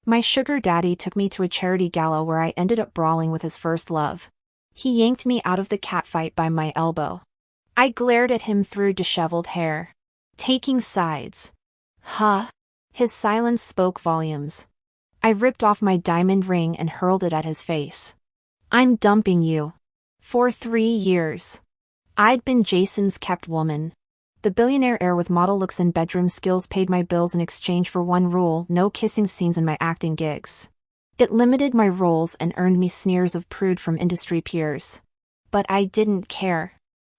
My sugar daddy took me to a charity gala where I ended up brawling with his first love. He yanked me out of the catfight by my elbow. I glared at him through disheveled hair. Taking sides. Huh? His silence spoke volumes. I ripped off my diamond ring and hurled it at his face. I'm dumping you. For 3 years. I'd been Jason's kept woman. The billionaire heir with model looks and bedroom skills paid my bills in exchange for one rule: no kissing scenes in my acting gigs. It limited my roles and earned me sneers of prude from industry peers. But I didn't care.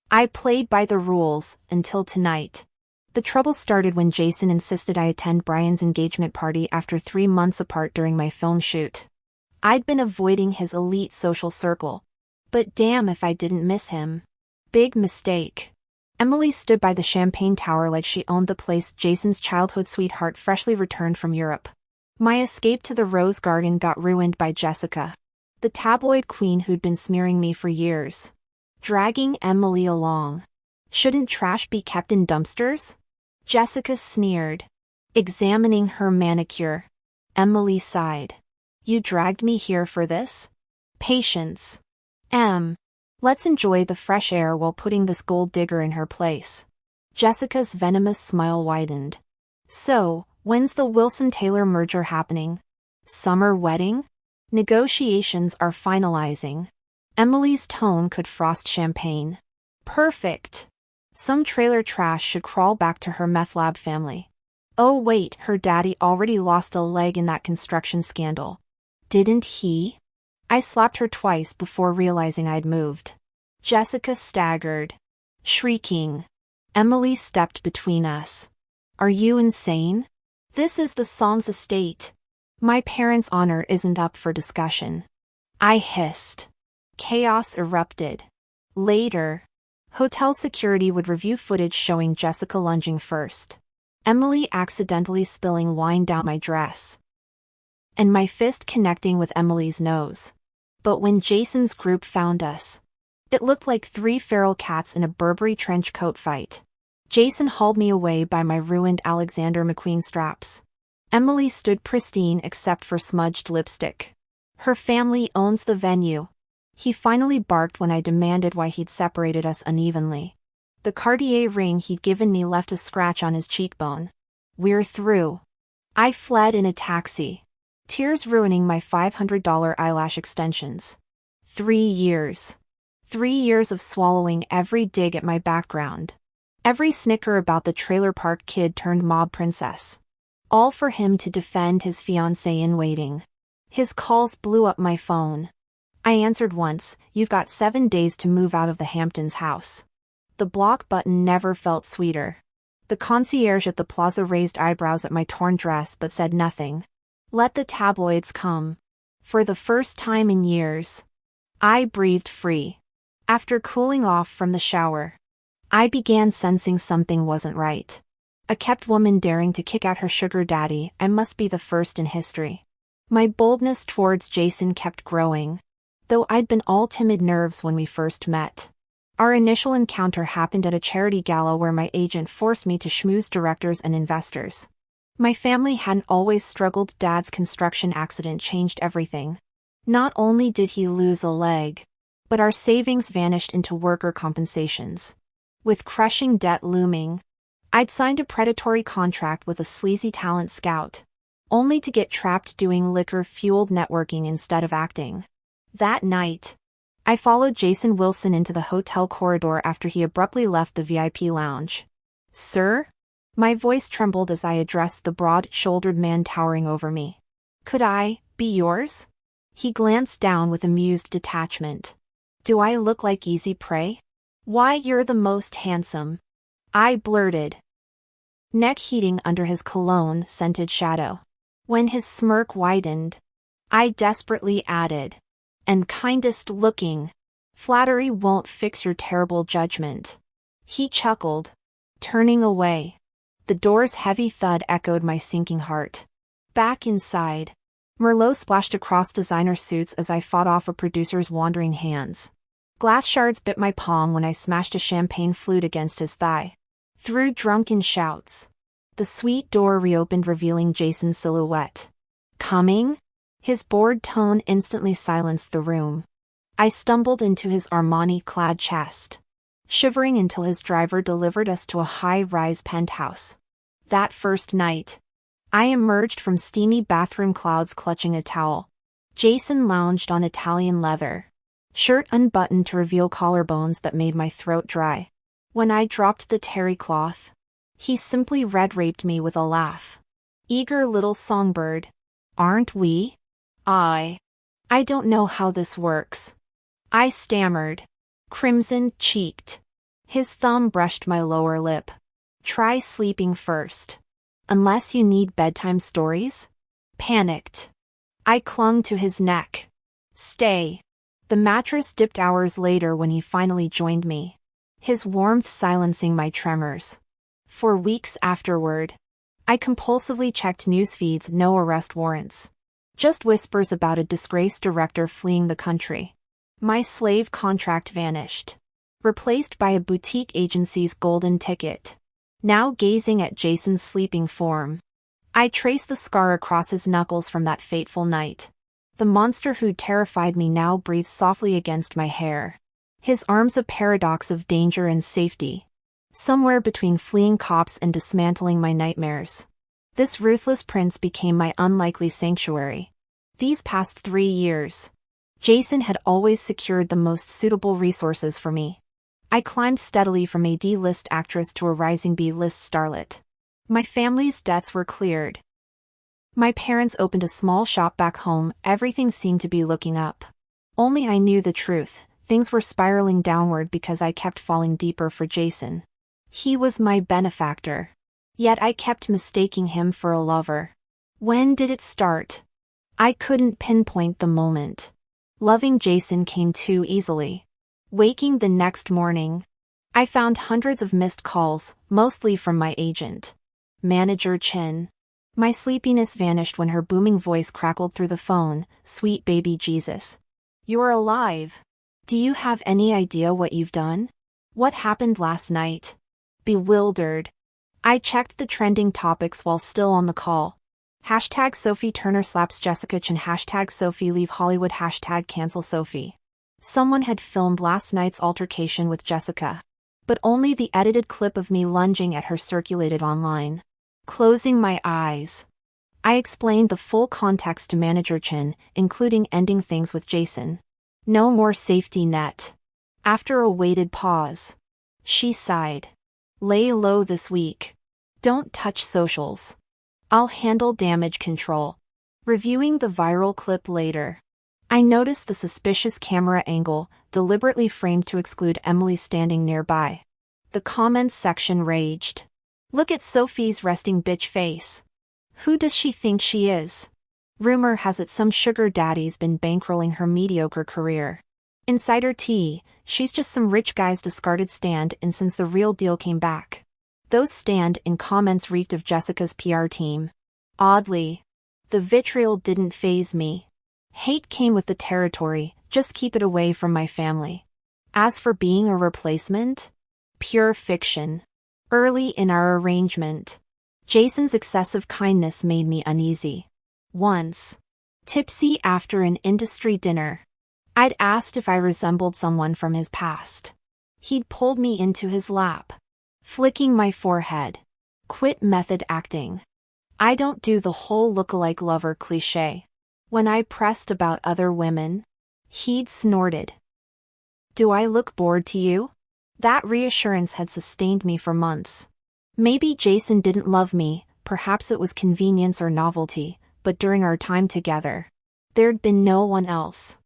I played by the rules, until tonight. The trouble started when Jason insisted I attend Brian's engagement party after 3 months apart during my film shoot. I'd been avoiding his elite social circle. But damn if I didn't miss him. Big mistake. Emily stood by the champagne tower like she owned the place, Jason's childhood sweetheart freshly returned from Europe. My escape to the Rose Garden got ruined by Jessica, the tabloid queen who'd been smearing me for years. Dragging Emily along. Shouldn't trash be kept in dumpsters? Jessica sneered, examining her manicure. Emily sighed. You dragged me here for this? Patience. Let's enjoy the fresh air while putting this gold digger in her place. Jessica's venomous smile widened. So, when's the Wilson-Taylor merger happening? Summer wedding? Negotiations are finalizing. Emily's tone could frost champagne. Perfect. Some trailer trash should crawl back to her meth lab family. Oh wait, her daddy already lost a leg in that construction scandal. Didn't he? I slapped her twice before realizing I'd moved. Jessica staggered, shrieking. Emily stepped between us. Are you insane? This is the Sans estate. My parents' honor isn't up for discussion. I hissed. Chaos erupted. Later, hotel security would review footage showing Jessica lunging first. Emily accidentally spilling wine down my dress. And my fist connecting with Emily's nose. But when Jason's group found us, it looked like 3 feral cats in a Burberry trench coat fight. Jason hauled me away by my ruined Alexander McQueen straps. Emily stood pristine except for smudged lipstick. Her family owns the venue. He finally barked when I demanded why he'd separated us unevenly. The Cartier ring he'd given me left a scratch on his cheekbone. We're through. I fled in a taxi. Tears ruining my $500 eyelash extensions. 3 years. 3 years of swallowing every dig at my background. Every snicker about the trailer park kid turned mob princess. All for him to defend his fiancée in waiting. His calls blew up my phone. I answered once. You've got 7 days to move out of the Hamptons house. The block button never felt sweeter. The concierge at the plaza raised eyebrows at my torn dress but said nothing. Let the tabloids come. For the first time in years, I breathed free. After cooling off from the shower, I began sensing something wasn't right. A kept woman daring to kick out her sugar daddy. I must be the first in history. My boldness towards Jason kept growing, though I'd been all timid nerves when we first met. Our initial encounter happened at a charity gala where my agent forced me to schmooze directors and investors. My family hadn't always struggled. Dad's construction accident changed everything. Not only did he lose a leg, but our savings vanished into worker compensations. With crushing debt looming, I'd signed a predatory contract with a sleazy talent scout, only to get trapped doing liquor-fueled networking instead of acting. That night, I followed Jason Wilson into the hotel corridor after he abruptly left the VIP lounge. Sir? My voice trembled as I addressed the broad-shouldered man towering over me. Could I be yours? He glanced down with amused detachment. Do I look like easy prey? Why, you're the most handsome. I blurted, neck heating under his cologne-scented shadow. When his smirk widened, I desperately added, and kindest looking. Flattery won't fix your terrible judgment. He chuckled, turning away. The door's heavy thud echoed my sinking heart. Back inside, Merlot splashed across designer suits as I fought off a producer's wandering hands. Glass shards bit my palm when I smashed a champagne flute against his thigh. Through drunken shouts, the suite door reopened revealing Jason's silhouette. Coming? His bored tone instantly silenced the room. I stumbled into his Armani-clad chest, shivering until his driver delivered us to a high-rise penthouse. That first night, I emerged from steamy bathroom clouds clutching a towel. Jason lounged on Italian leather, shirt unbuttoned to reveal collarbones that made my throat dry. When I dropped the terry cloth, he simply red-raped me with a laugh. Eager little songbird. Aren't we? I don't know how this works. I stammered, crimson-cheeked. His thumb brushed my lower lip. Try sleeping first. Unless you need bedtime stories? Panicked. I clung to his neck. Stay. The mattress dipped hours later when he finally joined me, his warmth silencing my tremors. For weeks afterward, I compulsively checked news feeds, no arrest warrants. Just whispers about a disgraced director fleeing the country. My slave contract vanished, replaced by a boutique agency's golden ticket. Now gazing at Jason's sleeping form, I traced the scar across his knuckles from that fateful night. The monster who terrified me now breathed softly against my hair, his arms a paradox of danger and safety, somewhere between fleeing cops and dismantling my nightmares. This ruthless prince became my unlikely sanctuary. These past 3 years, Jason had always secured the most suitable resources for me. I climbed steadily from a D-list actress to a rising B-list starlet. My family's debts were cleared. My parents opened a small shop back home, everything seemed to be looking up. Only I knew the truth, things were spiraling downward because I kept falling deeper for Jason. He was my benefactor. Yet I kept mistaking him for a lover. When did it start? I couldn't pinpoint the moment. Loving Jason came too easily. Waking the next morning, I found hundreds of missed calls, mostly from my agent, Manager Chin. My sleepiness vanished when her booming voice crackled through the phone. Sweet baby Jesus. You're alive. Do you have any idea what you've done? What happened last night? Bewildered, I checked the trending topics while still on the call. Hashtag Sophie Turner slaps Jessica Chin. Hashtag Sophie leave Hollywood. Hashtag cancel Sophie. Someone had filmed last night's altercation with Jessica, but only the edited clip of me lunging at her circulated online. Closing my eyes, I explained the full context to Manager Chin, including ending things with Jason. No more safety net. After a weighted pause, she sighed. Lay low this week. Don't touch socials. I'll handle damage control. Reviewing the viral clip later, I noticed the suspicious camera angle, deliberately framed to exclude Emily standing nearby. The comments section raged. Look at Sophie's resting bitch face. Who does she think she is? Rumor has it some sugar daddy's been bankrolling her mediocre career. Insider tea, she's just some rich guy's discarded stand-in since the real deal came back. Those stand-in comments reeked of Jessica's PR team. Oddly, the vitriol didn't faze me. Hate came with the territory, just keep it away from my family. As for being a replacement, pure fiction. Early in our arrangement, Jason's excessive kindness made me uneasy. Once, tipsy after an industry dinner, I'd asked if I resembled someone from his past. He'd pulled me into his lap, flicking my forehead. Quit method acting. I don't do the whole look-alike lover cliché. When I pressed about other women, he'd snorted. Do I look bored to you? That reassurance had sustained me for months. Maybe Jason didn't love me, perhaps it was convenience or novelty, but during our time together, there'd been no one else.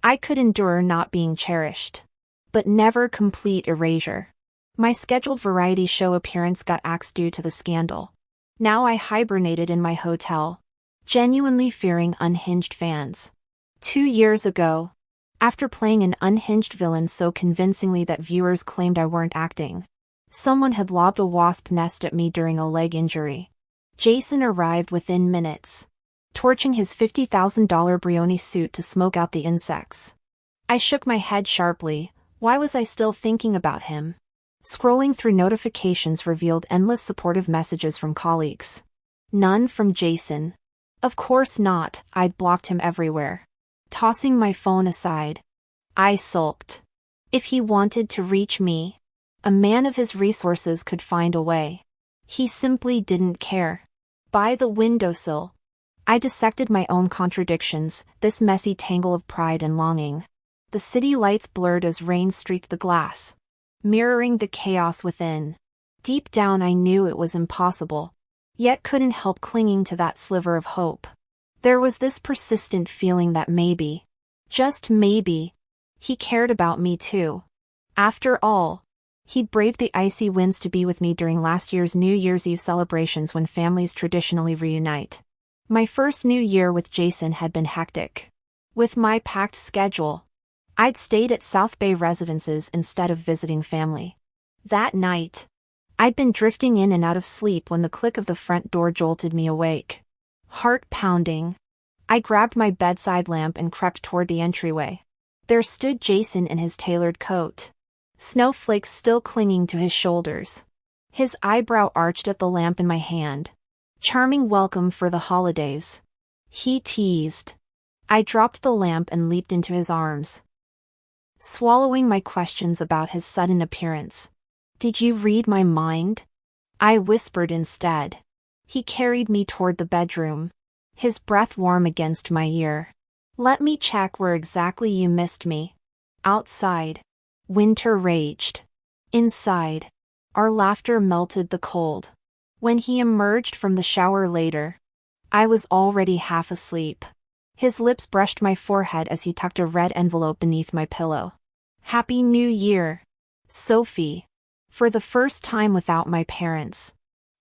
I could endure not being cherished, but never complete erasure. My scheduled variety show appearance got axed due to the scandal. Now I hibernated in my hotel, genuinely fearing unhinged fans. 2 years ago, after playing an unhinged villain so convincingly that viewers claimed I weren't acting, someone had lobbed a wasp nest at me during a leg injury. Jason arrived within minutes, torching his $50,000 Brioni suit to smoke out the insects. I shook my head sharply. Why was I still thinking about him? Scrolling through notifications revealed endless supportive messages from colleagues. None from Jason. Of course not, I'd blocked him everywhere. Tossing my phone aside, I sulked. If he wanted to reach me, a man of his resources could find a way. He simply didn't care. By the windowsill, I dissected my own contradictions, this messy tangle of pride and longing. The city lights blurred as rain streaked the glass, mirroring the chaos within. Deep down I knew it was impossible, yet couldn't help clinging to that sliver of hope. There was this persistent feeling that maybe, just maybe, he cared about me too. After all, he'd braved the icy winds to be with me during last year's New Year's Eve celebrations when families traditionally reunite. My first New Year with Jason had been hectic. With my packed schedule, I'd stayed at South Bay residences instead of visiting family. That night, I'd been drifting in and out of sleep when the click of the front door jolted me awake. Heart pounding, I grabbed my bedside lamp and crept toward the entryway. There stood Jason in his tailored coat, snowflakes still clinging to his shoulders. His eyebrow arched at the lamp in my hand. Charming welcome for the holidays, he teased. I dropped the lamp and leaped into his arms, swallowing my questions about his sudden appearance. Did you read my mind? I whispered instead. He carried me toward the bedroom, his breath warm against my ear. Let me check where exactly you missed me. Outside, winter raged. Inside, our laughter melted the cold. When he emerged from the shower later, I was already half asleep. His lips brushed my forehead as he tucked a red envelope beneath my pillow. Happy New Year, Sophie. For the first time without my parents,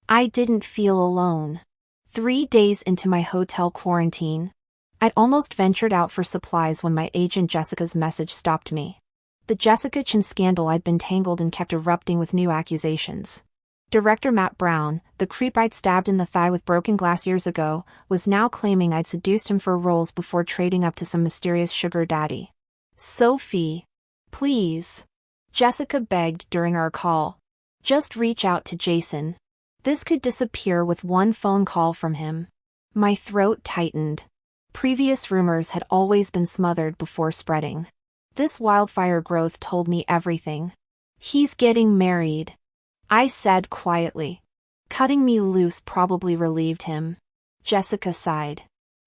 I didn't feel alone. 3 days into my hotel quarantine, I'd almost ventured out for supplies when my agent Jessica's message stopped me. The Jessica Chin scandal I'd been tangled in kept erupting with new accusations. Director Matt Brown, the creep I'd stabbed in the thigh with broken glass years ago, was now claiming I'd seduced him for roles before trading up to some mysterious sugar daddy. Sophie, please, Jessica begged during our call. Just reach out to Jason. This could disappear with one phone call from him. My throat tightened. Previous rumors had always been smothered before spreading. This wildfire growth told me everything. He's getting married, I said quietly. Cutting me loose probably relieved him. Jessica sighed.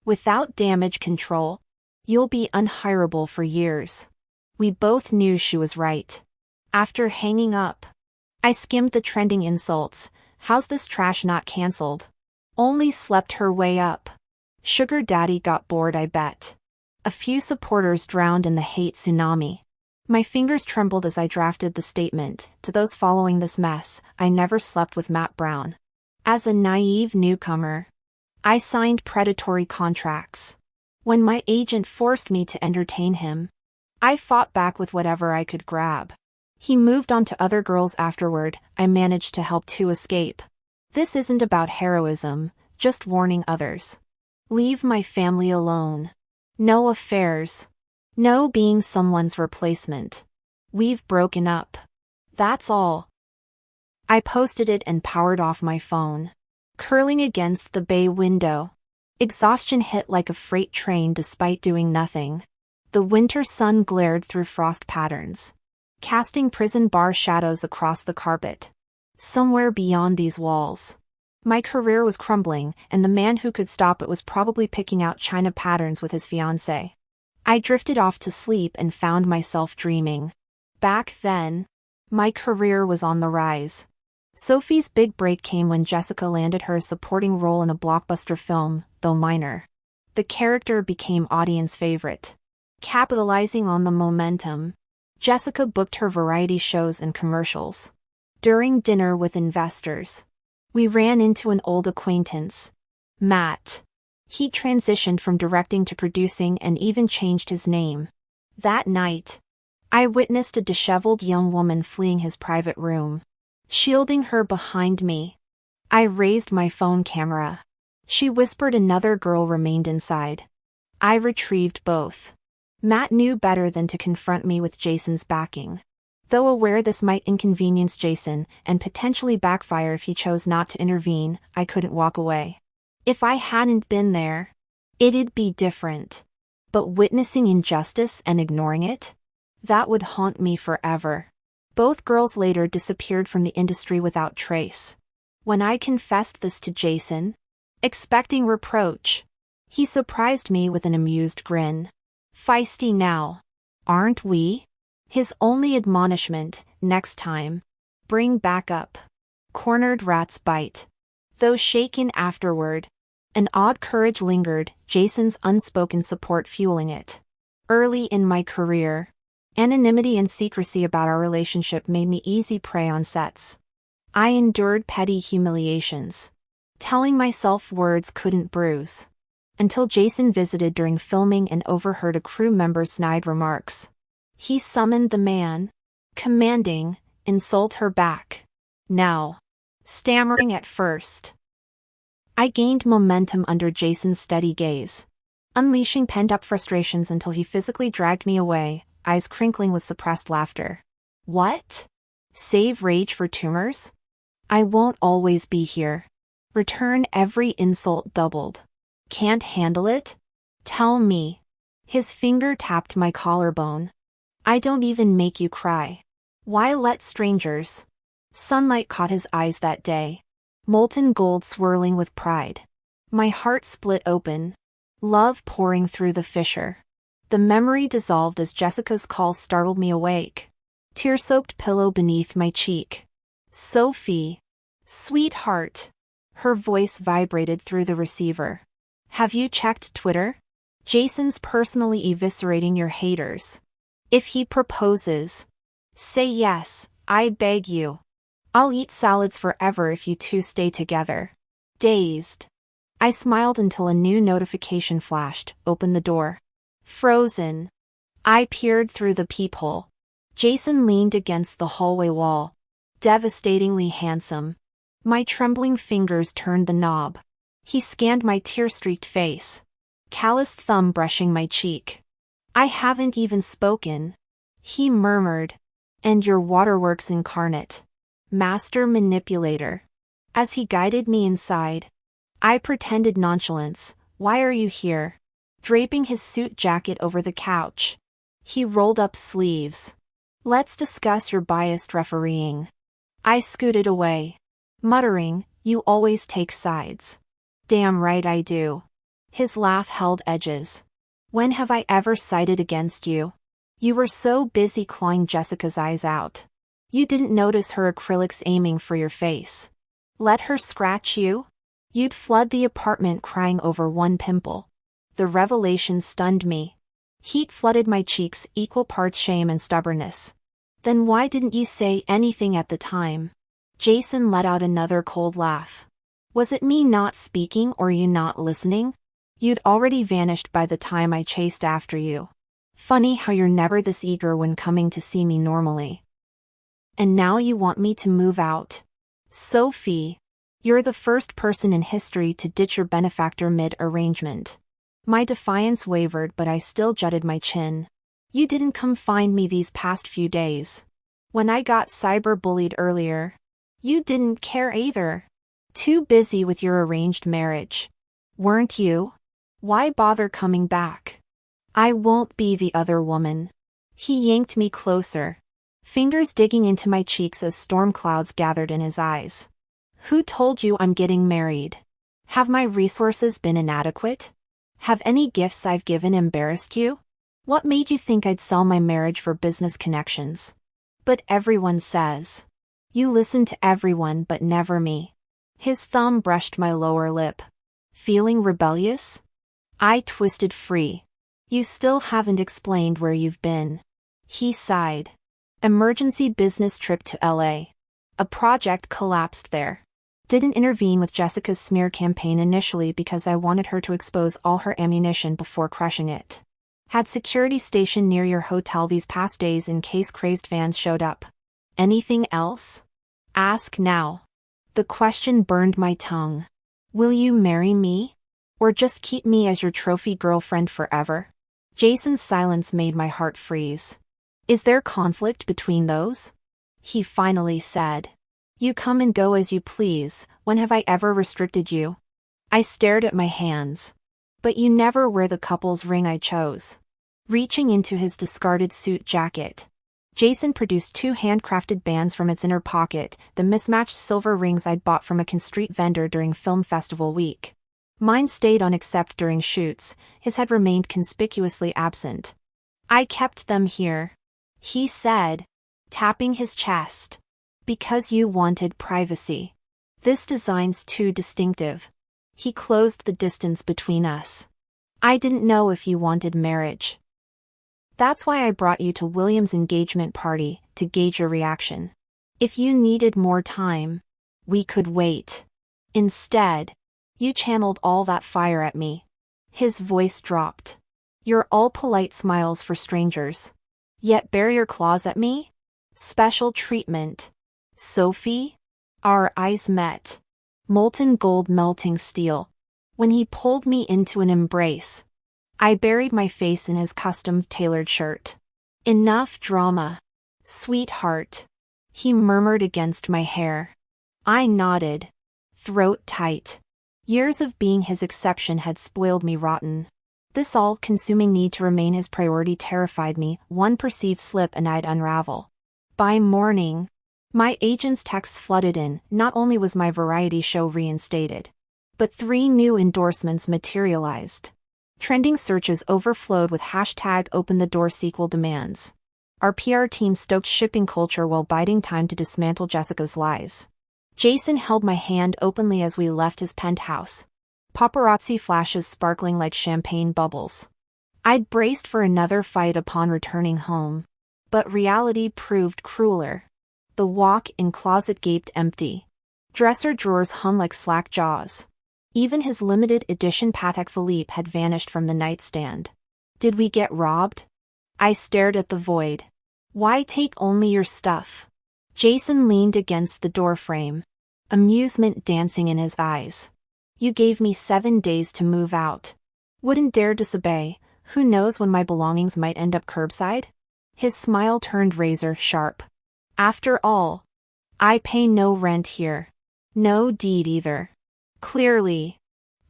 Without damage control, you'll be unhireable for years. We both knew she was right. After hanging up, I skimmed the trending insults. How's this trash not cancelled? Only slept her way up. Sugar daddy got bored, I bet. A few supporters drowned in the hate tsunami. My fingers trembled as I drafted the statement. To those following this mess, I never slept with Matt Brown. As a naive newcomer, I signed predatory contracts. When my agent forced me to entertain him, I fought back with whatever I could grab. He moved on to other girls afterward. I managed to help 2 escape. This isn't about heroism, just warning others. Leave my family alone. No affairs. No being someone's replacement. We've broken up. That's all. I posted it and powered off my phone. Curling against the bay window, exhaustion hit like a freight train despite doing nothing. The winter sun glared through frost patterns, casting prison bar shadows across the carpet. Somewhere beyond these walls, my career was crumbling, and the man who could stop it was probably picking out china patterns with his fiancée. I drifted off to sleep and found myself dreaming. Back then, my career was on the rise. Sophie's big break came when Jessica landed her supporting role in a blockbuster film, though minor. The character became audience favorite. Capitalizing on the momentum, Jessica booked her variety shows and commercials. During dinner with investors, we ran into an old acquaintance, Matt. He transitioned from directing to producing and even changed his name. That night, I witnessed a disheveled young woman fleeing his private room. Shielding her behind me, I raised my phone camera. She whispered another girl remained inside. I retrieved both. Matt knew better than to confront me with Jason's backing. Though aware this might inconvenience Jason and potentially backfire if he chose not to intervene, I couldn't walk away. If I hadn't been there, it'd be different. But witnessing injustice and ignoring it? That would haunt me forever. Both girls later disappeared from the industry without trace. When I confessed this to Jason, expecting reproach, he surprised me with an amused grin. Feisty now, aren't we? His only admonishment, next time, bring backup. Cornered rats bite. Though shaken afterward, an odd courage lingered, Jason's unspoken support fueling it. Early in my career, anonymity and secrecy about our relationship made me easy prey on sets. I endured petty humiliations, telling myself words couldn't bruise. Until Jason visited during filming and overheard a crew member's snide remarks. He summoned the man, commanding, insult her back. Now, stammering at first, I gained momentum under Jason's steady gaze, unleashing pent-up frustrations until he physically dragged me away, eyes crinkling with suppressed laughter. What? Save rage for tumors? I won't always be here. Return every insult doubled. Can't handle it? Tell me. His finger tapped my collarbone. I don't even make you cry. Why let strangers? Sunlight caught his eyes that day. Molten gold swirling with pride. My heart split open. Love pouring through the fissure. The memory dissolved as Jessica's call startled me awake. Tear-soaked pillow beneath my cheek. Sophie. Sweetheart. Her voice vibrated through the receiver. Have you checked Twitter? Jason's personally eviscerating your haters. If he proposes, say yes, I beg you. I'll eat salads forever if you two stay together. Dazed, I smiled until a new notification flashed, opened the door. Frozen. I peered through the peephole. Jason leaned against the hallway wall. Devastatingly handsome. My trembling fingers turned the knob. He scanned my tear-streaked face. Calloused thumb brushing my cheek. I haven't even spoken. He murmured. And your waterworks incarnate. Master manipulator. As he guided me inside, I pretended nonchalance. Why are you here? Draping his suit jacket over the couch. He rolled up sleeves. Let's discuss your biased refereeing. I scooted away, muttering, you always take sides. Damn right I do. His laugh held edges. When have I ever sided against you? You were so busy clawing Jessica's eyes out. You didn't notice her acrylics aiming for your face. Let her scratch you? You'd flood the apartment crying over one pimple. The revelation stunned me. Heat flooded my cheeks, equal parts shame and stubbornness. Then why didn't you say anything at the time? Jason let out another cold laugh. Was it me not speaking or you not listening? You'd already vanished by the time I chased after you. Funny how you're never this eager when coming to see me normally. And now you want me to move out? Sophie, you're the first person in history to ditch your benefactor mid-arrangement. My defiance wavered, but I still jutted my chin. You didn't come find me these past few days. When I got cyber-bullied earlier, you didn't care either. Too busy with your arranged marriage. Weren't you? Why bother coming back? I won't be the other woman. He yanked me closer, fingers digging into my cheeks as storm clouds gathered in his eyes. Who told you I'm getting married? Have my resources been inadequate? Have any gifts I've given embarrassed you? What made you think I'd sell my marriage for business connections? But everyone says. You listen to everyone but never me. His thumb brushed my lower lip. Feeling rebellious? I twisted free. You still haven't explained where you've been. He sighed. Emergency business trip to LA. A project collapsed there. Didn't intervene with Jessica's smear campaign initially because I wanted her to expose all her ammunition before crushing it. Had security stationed near your hotel these past days in case crazed fans showed up. Anything else? Ask now. The question burned my tongue. Will you marry me? Or just keep me as your trophy girlfriend forever? Jason's silence made my heart freeze. Is there conflict between those? He finally said. You come and go as you please. When have I ever restricted you? I stared at my hands. But you never wear the couple's ring I chose. Reaching into his discarded suit jacket, Jason produced two handcrafted bands from its inner pocket, the mismatched silver rings I'd bought from a street vendor during film festival week. Mine stayed on except during shoots, his had remained conspicuously absent. I kept them here, he said, tapping his chest. Because you wanted privacy. This design's too distinctive. He closed the distance between us. I didn't know if you wanted marriage. That's why I brought you to William's engagement party, to gauge your reaction. If you needed more time, we could wait. Instead, you channeled all that fire at me. His voice dropped. You're all polite smiles for strangers. Yet bare your claws at me? Special treatment. Sophie? Our eyes met. Molten gold melting steel. When he pulled me into an embrace, I buried my face in his custom-tailored shirt. Enough drama. Sweetheart. He murmured against my hair. I nodded. Throat tight. Years of being his exception had spoiled me rotten. This all-consuming need to remain his priority terrified me. One perceived slip and I'd unravel. By morning, my agent's texts flooded in. Not only was my variety show reinstated, but 3 new endorsements materialized. Trending searches overflowed with hashtag open the door sequel demands. Our PR team stoked shipping culture while biding time to dismantle Jessica's lies. Jason held my hand openly as we left his penthouse. Paparazzi flashes sparkling like champagne bubbles. I'd braced for another fight upon returning home. But reality proved crueler. The walk-in closet gaped empty. Dresser drawers hung like slack jaws. Even his limited edition Patek Philippe had vanished from the nightstand. Did we get robbed? I stared at the void. Why take only your stuff? Jason leaned against the doorframe, amusement dancing in his eyes. You gave me 7 days to move out. Wouldn't dare disobey. Who knows when my belongings might end up curbside? His smile turned razor sharp. After all, I pay no rent here. No deed either. Clearly,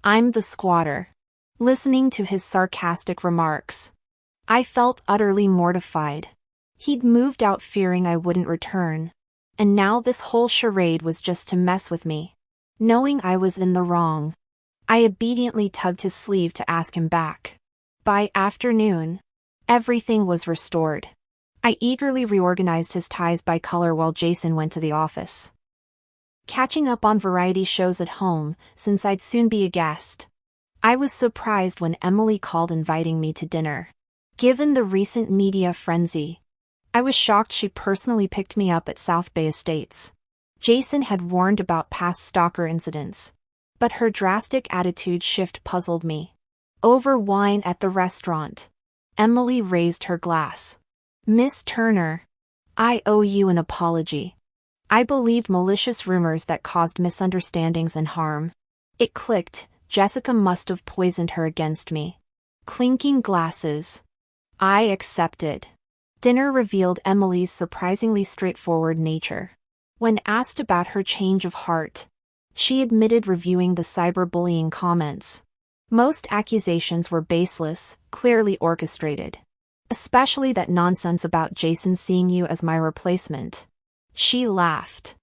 I'm the squatter. Listening to his sarcastic remarks, I felt utterly mortified. He'd moved out fearing I wouldn't return. And now this whole charade was just to mess with me. Knowing I was in the wrong, I obediently tugged his sleeve to ask him back. By afternoon, everything was restored. I eagerly reorganized his ties by color while Jason went to the office. Catching up on variety shows at home, since I'd soon be a guest. I was surprised when Emily called inviting me to dinner. Given the recent media frenzy, I was shocked she personally picked me up at South Bay Estates. Jason had warned about past stalker incidents, but her drastic attitude shift puzzled me. Over wine at the restaurant, Emily raised her glass. Miss Turner, I owe you an apology. I believed malicious rumors that caused misunderstandings and harm. It clicked, Jessica must have poisoned her against me. Clinking glasses. I accepted. Dinner revealed Emily's surprisingly straightforward nature. When asked about her change of heart, she admitted reviewing the cyberbullying comments. Most accusations were baseless, clearly orchestrated. Especially that nonsense about Jason seeing you as my replacement. She laughed.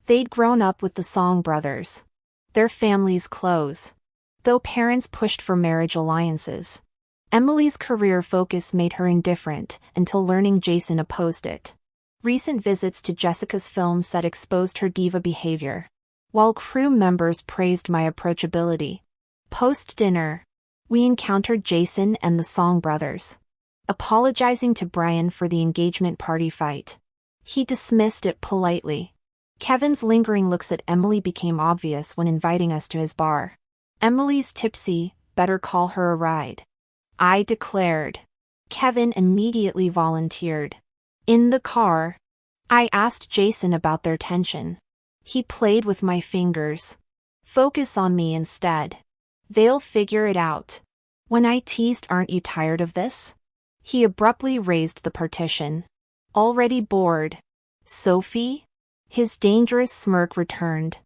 They'd grown up with the Song brothers. Their families close. Though parents pushed for marriage alliances. Emily's career focus made her indifferent until learning Jason opposed it. Recent visits to Jessica's film set exposed her diva behavior, while crew members praised my approachability. Post-dinner, we encountered Jason and the Song brothers. Apologizing to Brian for the engagement party fight. He dismissed it politely. Kevin's lingering looks at Emily became obvious when inviting us to his bar. Emily's tipsy, better call her a ride. I declared. Kevin immediately volunteered. In the car, I asked Jason about their tension. He played with my fingers. Focus on me instead. They'll figure it out. When I teased, aren't you tired of this? He abruptly raised the partition. Already bored. Sophie? His dangerous smirk returned.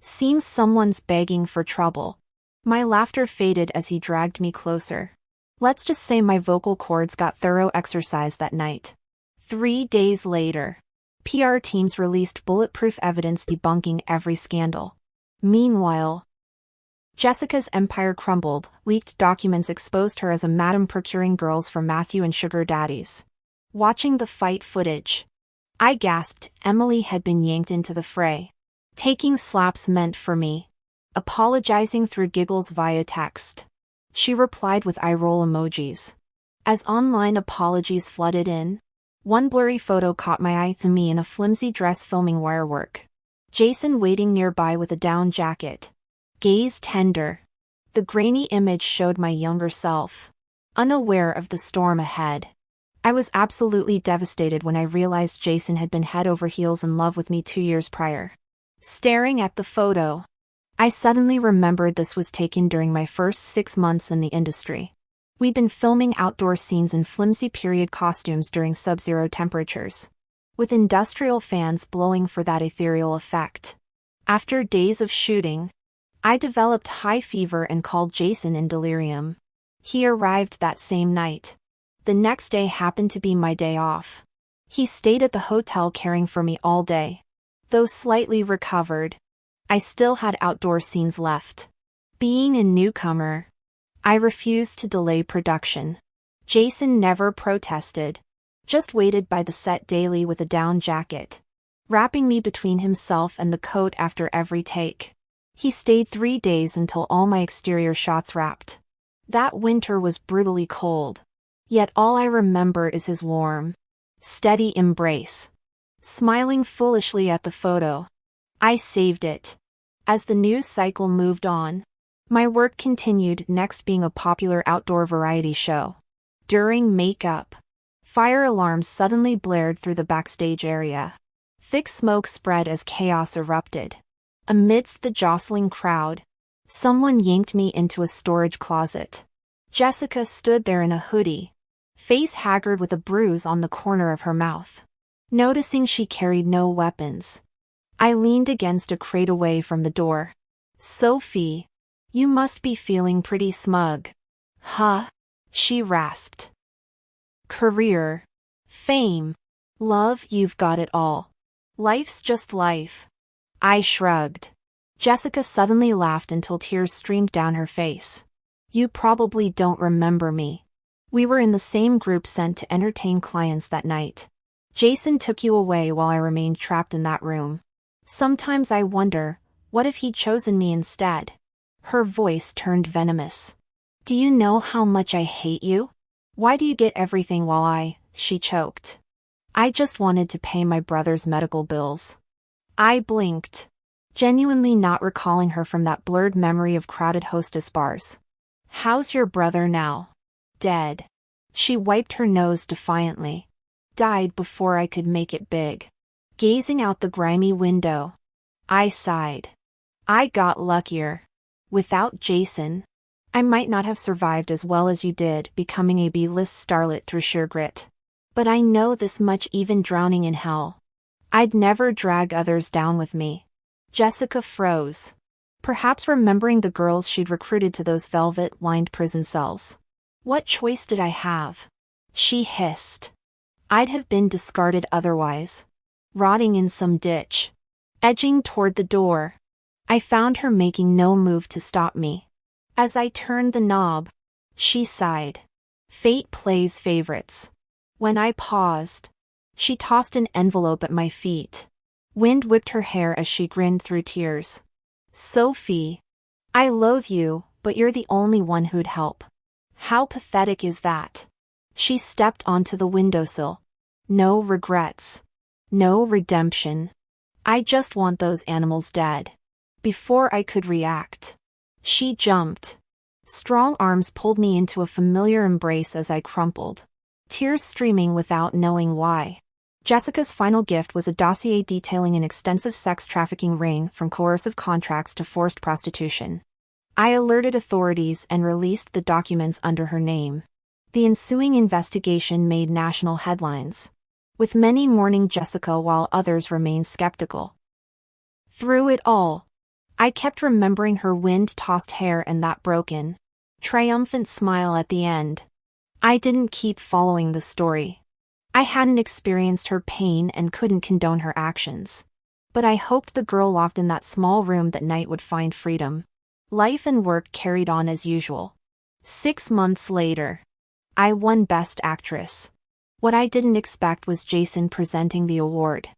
Seems someone's begging for trouble. My laughter faded as he dragged me closer. Let's just say my vocal cords got thorough exercise that night. 3 days later, PR teams released bulletproof evidence debunking every scandal. Meanwhile, Jessica's empire crumbled. Leaked documents exposed her as a madam procuring girls for Matthew and sugar daddies. Watching the fight footage, I gasped. Emily had been yanked into the fray. Taking slaps meant for me. Apologizing through giggles via text. She replied with eye-roll emojis. As online apologies flooded in, one blurry photo caught my eye, me in a flimsy dress filming wirework. Jason waiting nearby with a down jacket. Gaze tender. The grainy image showed my younger self, unaware of the storm ahead. I was absolutely devastated when I realized Jason had been head over heels in love with me 2 years prior. Staring at the photo, I suddenly remembered this was taken during my first 6 months in the industry. We'd been filming outdoor scenes in flimsy period costumes during sub-zero temperatures, with industrial fans blowing for that ethereal effect. After days of shooting, I developed high fever and called Jason in delirium. He arrived that same night. The next day happened to be my day off. He stayed at the hotel caring for me all day. Though slightly recovered, I still had outdoor scenes left. Being a newcomer, I refused to delay production. Jason never protested, just waited by the set daily with a down jacket, wrapping me between himself and the coat after every take. He stayed 3 days until all my exterior shots wrapped. That winter was brutally cold, yet all I remember is his warm, steady embrace. Smiling foolishly at the photo, I saved it. As the news cycle moved on, my work continued, next being a popular outdoor variety show. During makeup, fire alarms suddenly blared through the backstage area. Thick smoke spread as chaos erupted. Amidst the jostling crowd, someone yanked me into a storage closet. Jessica stood there in a hoodie, face haggard with a bruise on the corner of her mouth. Noticing she carried no weapons, I leaned against a crate away from the door. "Sophie, you must be feeling pretty smug." "Huh?" she rasped. "Career, fame, love, you've got it all. Life's just life." I shrugged. Jessica suddenly laughed until tears streamed down her face. "You probably don't remember me. We were in the same group sent to entertain clients that night. Jason took you away while I remained trapped in that room. Sometimes I wonder, what if he'd chosen me instead?" Her voice turned venomous. "Do you know how much I hate you? Why do you get everything while she choked. "I just wanted to pay my brother's medical bills." I blinked, genuinely not recalling her from that blurred memory of crowded hostess bars. "How's your brother now?" "Dead." She wiped her nose defiantly. "Died before I could make it big." Gazing out the grimy window, I sighed. I got luckier. Without Jason, I might not have survived as well as you did, becoming a B-list starlet through sheer grit. But I know this much, even drowning in hell, I'd never drag others down with me. Jessica froze, perhaps remembering the girls she'd recruited to those velvet-lined prison cells. "What choice did I have?" she hissed. "I'd have been discarded otherwise. Rotting in some ditch." Edging toward the door, I found her making no move to stop me. As I turned the knob, she sighed. Fate plays favorites. When I paused, she tossed an envelope at my feet. Wind whipped her hair as she grinned through tears. "Sophie, I loathe you, but you're the only one who'd help." How pathetic is that? She stepped onto the windowsill. No regrets. No redemption. I just want those animals dead. Before I could react, she jumped. Strong arms pulled me into a familiar embrace as I crumpled, tears streaming without knowing why. Jessica's final gift was a dossier detailing an extensive sex trafficking ring, from coercive contracts to forced prostitution. I alerted authorities and released the documents under her name. The ensuing investigation made national headlines, with many mourning Jessica while others remained skeptical. Through it all, I kept remembering her wind-tossed hair and that broken, triumphant smile at the end. I didn't keep following the story. I hadn't experienced her pain and couldn't condone her actions. But I hoped the girl locked in that small room that night would find freedom. Life and work carried on as usual. 6 months later, I won Best Actress. What I didn't expect was Jason presenting the award.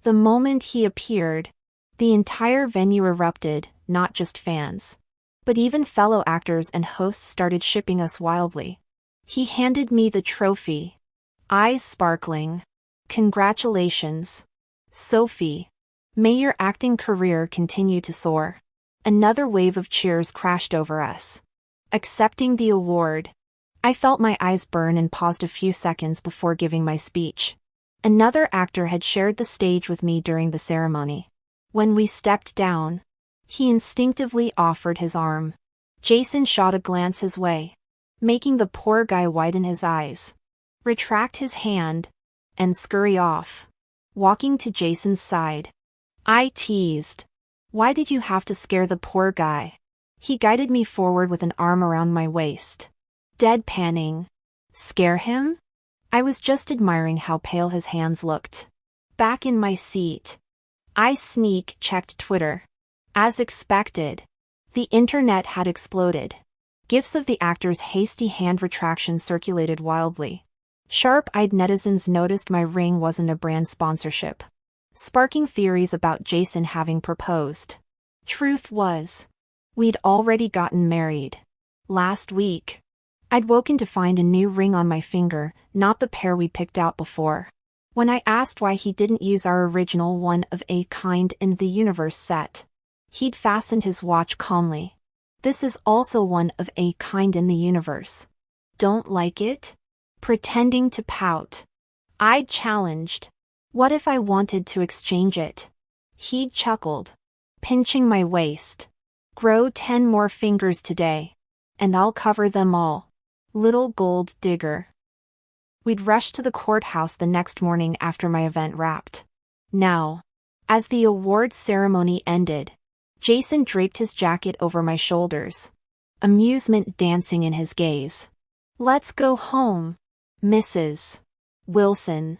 The moment he appeared, the entire venue erupted, not just fans, but even fellow actors and hosts started shipping us wildly. He handed me the trophy, eyes sparkling. "Congratulations, Sophie. May your acting career continue to soar." Another wave of cheers crashed over us. Accepting the award, I felt my eyes burn and paused a few seconds before giving my speech. Another actor had shared the stage with me during the ceremony. When we stepped down, he instinctively offered his arm. Jason shot a glance his way, making the poor guy widen his eyes, retract his hand, and scurry off. Walking to Jason's side, I teased, "Why did you have to scare the poor guy?" He guided me forward with an arm around my waist, deadpanning. "Scare him? I was just admiring how pale his hands looked." Back in my seat, I sneak-checked Twitter. As expected, the internet had exploded. GIFs of the actor's hasty hand retraction circulated wildly. Sharp-eyed netizens noticed my ring wasn't a brand sponsorship, sparking theories about Jason having proposed. Truth was, we'd already gotten married. Last week, I'd woken to find a new ring on my finger, not the pair we picked out before. When I asked why he didn't use our original one-of-a-kind in the universe set, he'd fastened his watch calmly. "This is also one-of-a-kind in the universe. Don't like it?" Pretending to pout, I challenged, "What if I wanted to exchange it?" He'd chuckled, pinching my waist. "Grow 10 more fingers today, and I'll cover them all. Little gold digger." We'd rushed to the courthouse the next morning after my event wrapped. Now, as the awards ceremony ended, Jason draped his jacket over my shoulders, amusement dancing in his gaze. "Let's go home, Mrs. Wilson."